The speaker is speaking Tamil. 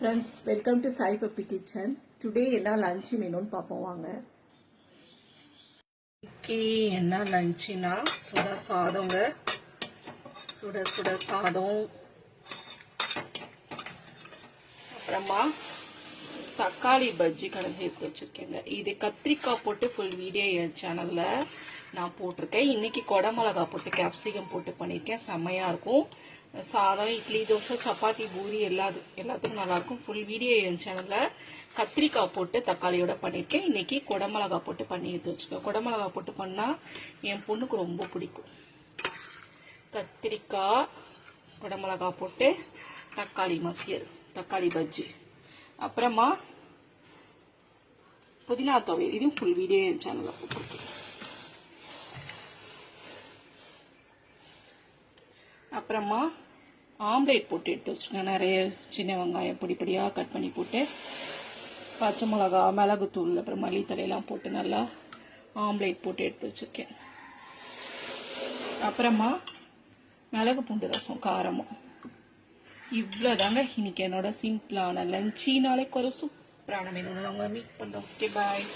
Friends, welcome to Sai Papi Kitchen. Today என்ன லஞ்ச் மெனுன்னு பார்ப்போம் வாங்க. இன்னைக்கு என்ன லஞ்சுனா சுட சாதங்க, சுட சுட சாதம், அப்புறமா தக்காளி பஜ்ஜி கடைஞ்சி எடுத்து வச்சிருக்கேங்க. இது கத்திரிக்காய் போட்டு ஃபுல் வீடியோ என் சேனல்ல நான் போட்டிருக்கேன். இன்னைக்கு கொடமிளகா போட்டு கேப்சிகம் போட்டு பண்ணியிருக்கேன். செம்மையா இருக்கும். சாதம், இட்லி, தோசை, சப்பாத்தி, பூரி எல்லாத்துக்கும் நல்லா இருக்கும். ஃபுல் வீடியோ என் சேனல்ல கத்திரிக்காய் போட்டு தக்காளியோட பண்ணியிருக்கேன். இன்னைக்கு கொடமிளகா போட்டு பண்ணி எடுத்து வச்சுக்கேன். கொடமிளகா போட்டு பண்ணா என் பொண்ணுக்கு ரொம்ப பிடிக்கும். கத்திரிக்காய், கொடமிளகா போட்டு தக்காளி மசியல், தக்காளி பஜ்ஜி, அப்புறமா புதினா துவையல். இதுவும் ஃபுல் வீடியோ என் சேனல்ல போட்டிருக்கேன். அப்புறமா ஆம்லேட் போட்டு எடுத்து வச்சுருக்கேன். நிறைய சின்ன வெங்காயம் பொடி பொடியாக கட் பண்ணி போட்டு, பச்சை மிளகா, மிளகுத்தூள், அப்புறம் மல்லித்தலையெல்லாம் போட்டு நல்லா ஆம்லேட் போட்டு எடுத்து வச்சுருக்கேன். அப்புறமா மிளகு பூண்டு ரசம் காரமும். இவ்வளோதாங்க இன்னைக்கு என்னோட சிம்பிளான லஞ்ச். நாளைக்கு ஒரு சூப்பரான மெனு நாங்கள் மீட் பண்ணுறோம். ஓகே, பாய்.